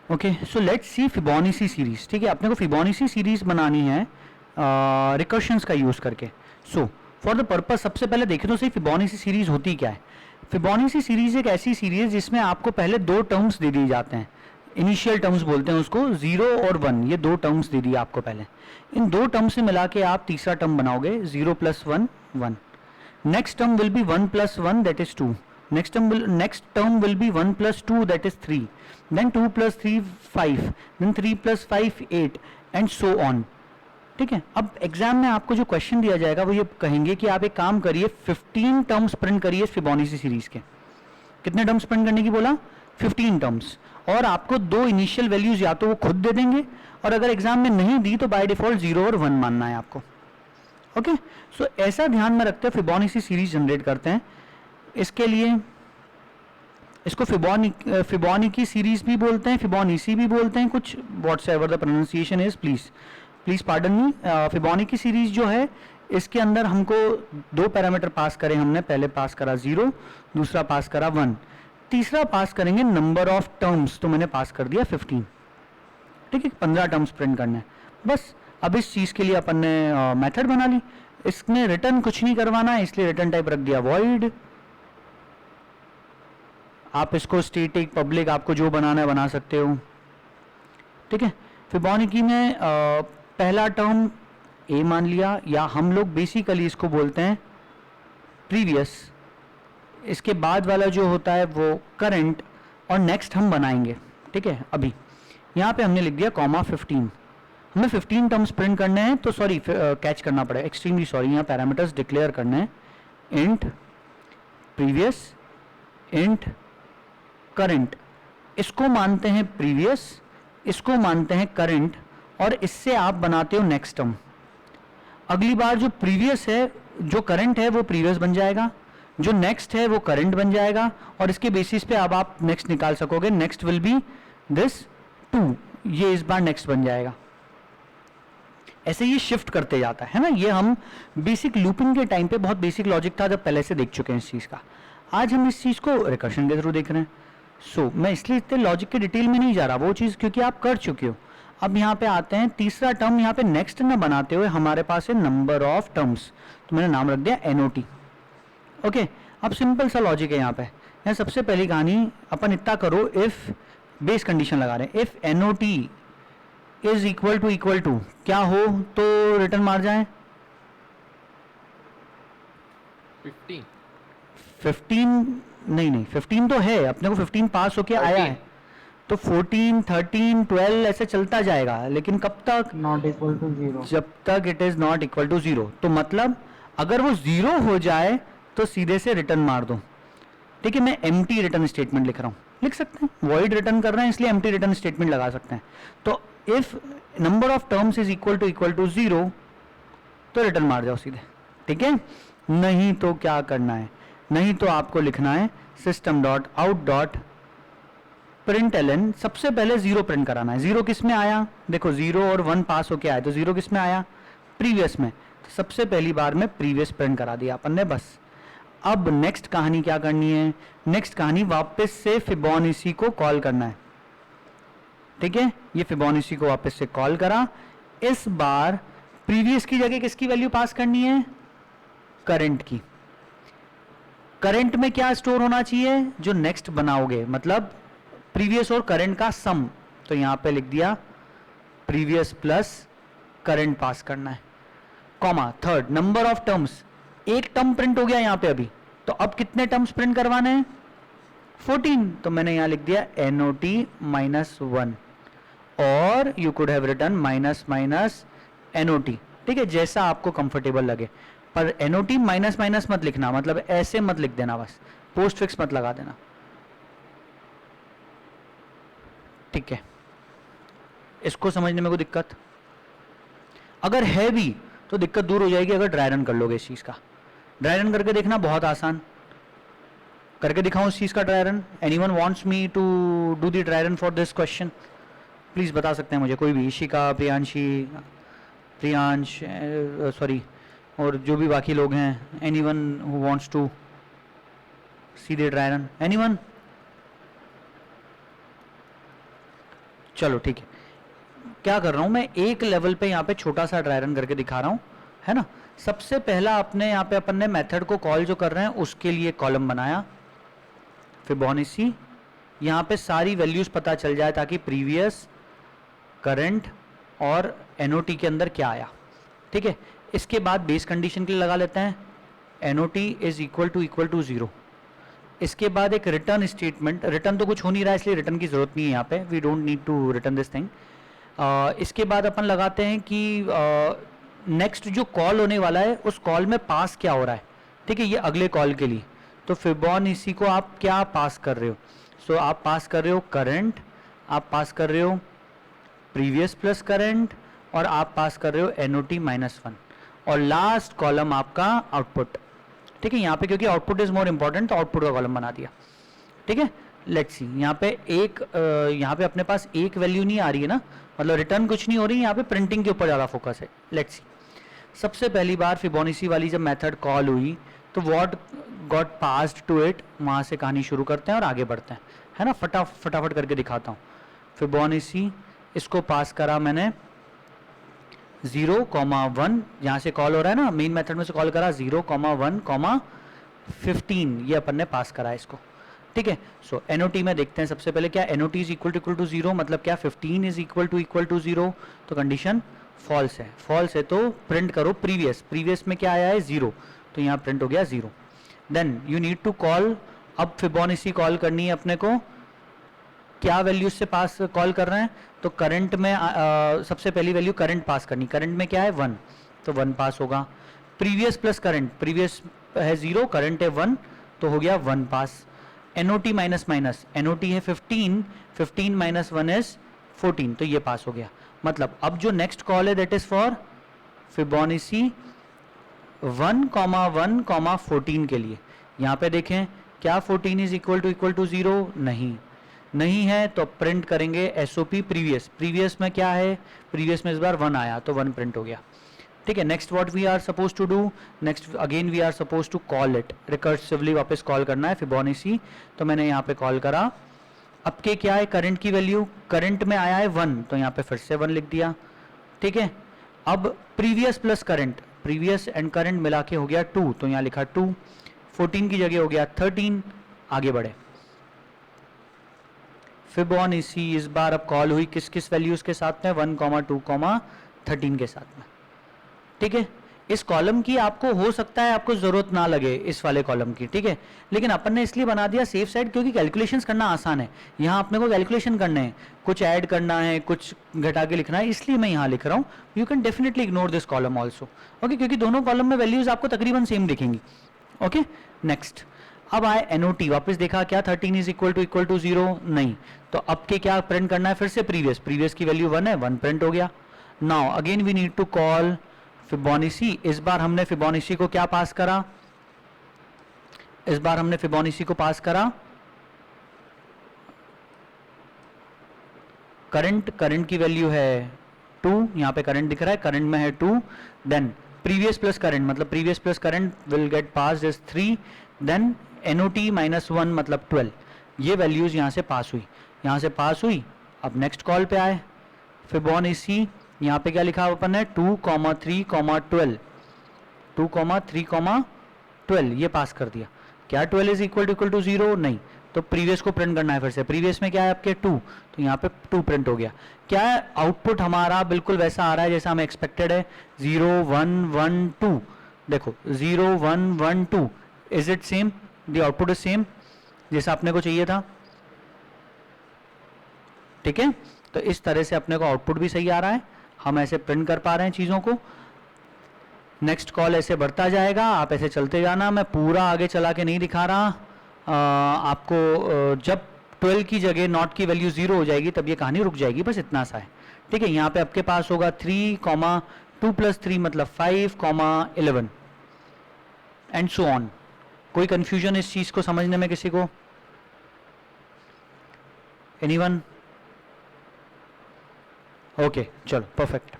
Okay, so let's see Fibonacci series. ठीक है, अपने को फिबोनाची सीरीज बनानी है रिकर्शंस का यूज़ करके। सो फॉर द पर्पज सबसे पहले देखें तो सही फिबोनाची सीरीज होती क्या है। फिबोनाची सीरीज एक ऐसी सीरीज जिसमें आपको पहले दो टर्म्स दे दिए जाते हैं, इनिशियल टर्म्स बोलते हैं उसको, 0 और 1, ये दो टर्म्स दे दिए आपको पहले। इन दो टर्म्स से मिला के आप तीसरा टर्म बनाओगे, 0 + 1 1। Next term will be 1 + 1 that is 2। next term will be 1 + 2 that is 3, then 2 + 3 5, then 3 + 5 8 and so on। ठीक है, अब एग्जाम में आपको जो क्वेश्चन दिया जाएगा वो ये कहेंगे कि आप एक काम करिए 15 टर्म्स प्रिंट करिए फिबोनाची सीरीज के। कितने टर्म्स प्रिंट करने की बोला? 15 टर्म्स। और आपको दो इनिशियल वैल्यूज या तो वो खुद दे देंगे, और अगर एग्जाम में नहीं दी तो बाय डिफॉल्ट 0 और 1 मानना है आपको। ओके, सो ऐसा ध्यान में रखते हुए फिबोनाची सीरीज जनरेट करते हैं। इसके लिए इसको फिबोनाची सीरीज भी बोलते हैं, फिबोनाची भी बोलते हैं, कुछ whatsoever the pronunciation is, please pardon me. Fibonacci series जो है इसके अंदर हमको दो पैरामीटर पास करें हमने, पहले पास करा 0, दूसरा पास करा 1, तीसरा पास करेंगे नंबर ऑफ टर्म्स, तो मैंने पास कर दिया 15। ठीक है, 15 टर्म्स प्रिंट करने हैं बस। अब इस चीज़ के लिए अपन ने मेथड बना ली, इसमें रिटर्न कुछ नहीं करवाना है इसलिए रिटर्न टाइप रख दिया वॉइड। आप इसको स्टैटिक पब्लिक आपको जो बनाना है बना सकते हो। ठीक है, फिबोनाची में पहला टर्म ए मान लिया, या हम लोग बेसिकली इसको बोलते हैं प्रीवियस। इसके बाद वाला जो होता है वो करंट, और नेक्स्ट हम बनाएंगे। ठीक है, अभी यहाँ पे हमने लिख दिया कॉमा 15। हमें 15 टर्म्स प्रिंट करने हैं, तो सॉरी कैच करना पड़ेगा, एक्सट्रीमली सॉरी, यहाँ पैरामीटर्स डिक्लेयर करने हैं। इंट प्रीवियस, इंट करंट, इसको मानते हैं प्रीवियस, इसको मानते हैं करंट, और इससे आप बनाते हो नेक्स्ट टर्म। अगली बार जो प्रीवियस है, जो करंट है वो प्रीवियस बन जाएगा, जो नेक्स्ट है वो करंट बन जाएगा, और इसके बेसिस पे अब आप नेक्स्ट निकाल सकोगे। नेक्स्ट विल बी दिस 2, ये इस बार नेक्स्ट बन जाएगा। ऐसे ये शिफ्ट करते जाता है ना। ये हम बेसिक लूपिंग के टाइम पे बहुत बेसिक लॉजिक था जब पहले से देख चुके हैं इस चीज़ का। आज हम इस चीज़ को रिकर्शन के थ्रू देख रहे हैं। सो मैं इसलिए इतने लॉजिक के डिटेल में नहीं जा रहा, वो चीज़ क्योंकि आप कर चुके हो। अब यहाँ पे आते हैं, तीसरा टर्म यहाँ पे नेक्स्ट न बनाते हुए हमारे पास है नंबर ऑफ टर्म्स, तो मैंने नाम रख दिया NOT। ओके, अब सिंपल सा लॉजिक है यहाँ पे। यहाँ सबसे पहली कहानी अपन इतना करो, इफ बेस कंडीशन लगा रहे हैं, if NOT is equal to क्या हो तो रिटर्न मार जाए 15 नहीं 15 तो है, अपने को 15 पास होके आया है, तो 14 13 12 ऐसे चलता जाएगा, लेकिन कब तक? नॉट इक्वल टू 0, जब तक it is not equal to 0। तो मतलब अगर वो 0 हो जाए तो सीधे से रिटर्न मार दो। ठीक है, मैं एम्प्टी रिटर्न स्टेटमेंट लिख रहा हूँ, लिख सकते हैं, वॉइड रिटर्न कर रहे हैं इसलिए एम्प्टी रिटर्न स्टेटमेंट लगा सकते हैं। तो if number of terms is equal to 0 तो रिटर्न मार जाओ सीधे। ठीक है, नहीं तो क्या करना है, नहीं तो आपको लिखना है system.out.println, सबसे पहले 0 प्रिंट कराना है। 0 किस में आया? देखो 0 और 1 पास होके आया, तो 0 किस में आया? प्रीवियस में। तो सबसे पहली बार में प्रीवियस प्रिंट करा दिया अपन ने बस। अब नेक्स्ट कहानी क्या करनी है? नेक्स्ट कहानी वापस से फिबोनाची को कॉल करना है। ठीक है, ये फिबोनाची को वापस से कॉल करा, इस बार प्रीवियस की जगह किसकी वैल्यू पास करनी है? करंट की। करंट में क्या स्टोर होना चाहिए? जो नेक्स्ट बनाओगे, मतलब प्रीवियस और करंट का सम। तो यहां पे लिख दिया प्रीवियस प्लस करंट पास करना है, comma third number of terms. एक टर्म प्रिंट हो गया यहां पे अभी, तो अब कितने टर्म्स प्रिंट करवाने हैं? 14। तो मैंने यहां लिख दिया NOT -1, और you could have written minus NOT। ठीक है, जैसा आपको कंफर्टेबल लगे, पर NOT माइनस मत लिखना, मतलब ऐसे मत लिख देना, बस पोस्ट फिक्स मत लगा देना। ठीक है, इसको समझने में कोई दिक्कत अगर है भी तो दिक्कत दूर हो जाएगी अगर ड्राई रन कर लोगे इस चीज़ का। ड्राई रन करके देखना, बहुत आसान, करके दिखाऊं इस चीज़ का dry run. Anyone wants me to do the dry run for this question? Please बता सकते हैं मुझे, कोई भी, इशिका, प्रियांश सॉरी, और जो भी बाकी लोग हैं, anyone who wants to see the dry run? Anyone? चलो ठीक है, क्या कर रहा हूँ मैं, एक लेवल पे यहाँ पे छोटा सा ड्राई रन करके दिखा रहा हूँ, है ना। सबसे पहला अपने यहाँ पे अपन ने मेथड को कॉल जो कर रहे हैं उसके लिए कॉलम बनाया फिबोनाची, यहाँ पे सारी वैल्यूज पता चल जाए ताकि प्रीवियस, करंट और एनओटी के अंदर क्या आया, ठीक है। इसके बाद बेस कंडीशन के लिए लगा लेते हैं एनओटी इज इक्वल टू 0। इसके बाद एक रिटर्न स्टेटमेंट, रिटर्न तो कुछ हो नहीं रहा है इसलिए रिटर्न की जरूरत नहीं है यहाँ पे, we don't need to return this thing. इसके बाद अपन लगाते हैं कि नेक्स्ट जो कॉल होने वाला है उस कॉल में पास क्या हो रहा है, ठीक है, ये अगले कॉल के लिए। तो फिबोनाची को आप क्या पास कर रहे हो, सो आप पास कर रहे हो करंट, आप पास कर रहे हो प्रीवियस प्लस करंट, और आप पास कर रहे हो एनओटी -1, और लास्ट कॉलम आपका आउटपुट, ठीक है। यहाँ पे क्योंकि आउटपुट इज मोर इंपॉर्टेंट तो आउटपुट का कॉलम बना दिया, ठीक है। लेट्स सी, यहाँ पे यहाँ पे अपने पास एक वैल्यू नहीं आ रही है ना, मतलब रिटर्न कुछ नहीं हो रही, यहाँ पे प्रिंटिंग के ऊपर ज़्यादा फोकस है। लेट्स सी, सबसे पहली बार फिबोनाची वाली जब मेथड कॉल हुई तो what got passed to it, वहाँ से कहानी शुरू करते हैं और आगे बढ़ते हैं, है ना। फटाफट करके दिखाता हूँ। फिबोनाची इसको पास करा मैंने 0,1, यहाँ से कॉल हो रहा है ना, मेन मेथड में से कॉल करा 0,1, 15, ये अपन ने पास करा इसको, ठीक है। सो एनओटी में देखते हैं सबसे पहले क्या एनओटी इज इक्वल टू 0, मतलब क्या 15 इज इक्वल टू 0, तो कंडीशन फॉल्स है, फॉल्स है तो प्रिंट करो प्रीवियस, प्रीवियस में क्या आया है 0, तो यहाँ प्रिंट हो गया 0। Then you need to call, अब फिबोनाची कॉल करनी है अपने को, क्या वैल्यू से पास कॉल कर रहे हैं, तो करंट में सबसे पहली वैल्यू करंट पास करनी, करंट में क्या है 1, तो 1 पास होगा। प्रीवियस प्लस करंट, प्रीवियस है 0, करंट है 1, तो हो गया 1 पास। एनओटी माइनस माइनस, एनओटी है 15, 15 माइनस 1 इज 14, तो ये पास हो गया। मतलब अब जो नेक्स्ट कॉल है दैट इज फॉर फिबोनाची 1,1,14 के लिए। यहाँ पे देखें क्या 14 इज इक्वल टू 0, नहीं है तो प्रिंट करेंगे एसओपी प्रीवियस, प्रीवियस में क्या है, प्रीवियस में इस बार 1 आया तो 1 प्रिंट हो गया, ठीक है। Next what we are suppose to do, next again we are suppose to call it, recursively वापस कॉल करना है फिबोनाची, तो मैंने यहाँ पे कॉल करा। अब के क्या है करंट की वैल्यू, करंट में आया है 1, तो यहाँ पे फिर से 1 लिख दिया, ठीक है। अब previous plus current, previous and current मिला के हो गया 2, तो यहाँ लिखा 2, 14 की जगह हो गया 13, आगे बढ़े। फिबोनाची इस बार अब कॉल हुई किस किस वैल्यूज के साथ में, 1, 2, 13 के साथ में, ठीक है। इस कॉलम की आपको हो सकता है आपको जरूरत ना लगे इस वाले कॉलम की, ठीक है, लेकिन अपन ने इसलिए बना दिया सेफ साइड क्योंकि कैलकुलेशंस करना आसान है। यहाँ अपने को कैलकुलेशन करने हैं, कुछ ऐड करना है, कुछ घटा के लिखना है, इसलिए मैं यहाँ लिख रहा हूँ। You can definitely ignore this column also, okay, क्योंकि दोनों कॉलम में वैल्यूज आपको तकरीबन सेम दिखेंगी, ओके। नेक्स्ट अब आए एनओटी, वापस देखा क्या 13 इज इक्वल टू 0, नहीं, तो अब के क्या प्रिंट करना है, फिर से प्रीवियस की वैल्यू 1 है, 1 प्रिंट हो गया। Now again we need to call Fibonacci, इस बार हमने फिबोनाची को क्या पास करा, इस बार हमने फिबोनाची को पास करा करंट की वैल्यू है 2, यहाँ पे करंट दिख रहा है, करंट में है 2, देन प्रीवियस प्लस करंट, मतलब previous plus current will get pass is 3, then N O T -1 मतलब 12, ये वैल्यूज यहाँ से पास हुई, यहाँ से पास हुई। अब नेक्स्ट कॉल पे आए फिबोनाची, यहाँ पे क्या लिखा अपन ने 2,3,12, 2,3,12, ये पास कर दिया। क्या 12 इज इक्वल टू 0, नहीं, तो प्रीवियस को प्रिंट करना है फिर से, प्रीवियस में क्या है आपके 2, तो यहाँ पे 2 प्रिंट हो गया। क्या आउटपुट हमारा बिल्कुल वैसा आ रहा है जैसा हमें एक्सपेक्टेड है, 0, 1, 1, 2, देखो 0, 1, 1, 2, is it same, the output is same जैसा अपने को चाहिए था, ठीक है। तो इस तरह से अपने को आउटपुट भी सही आ रहा है, हम ऐसे प्रिंट कर पा रहे हैं चीज़ों को। नेक्स्ट कॉल ऐसे बढ़ता जाएगा, आप ऐसे चलते जाना, मैं पूरा आगे चला के नहीं दिखा रहा, आपको जब 12 की जगह नॉट की वैल्यू 0 हो जाएगी तब ये कहानी रुक जाएगी, बस इतना सा है, ठीक है। यहाँ पे आपके पास होगा 3, 2 + 3 मतलब 5, 11 एंड सो ऑन। कोई कंफ्यूजन इस चीज़ को समझने में किसी को, एनीवन? ओके, चलो परफेक्ट।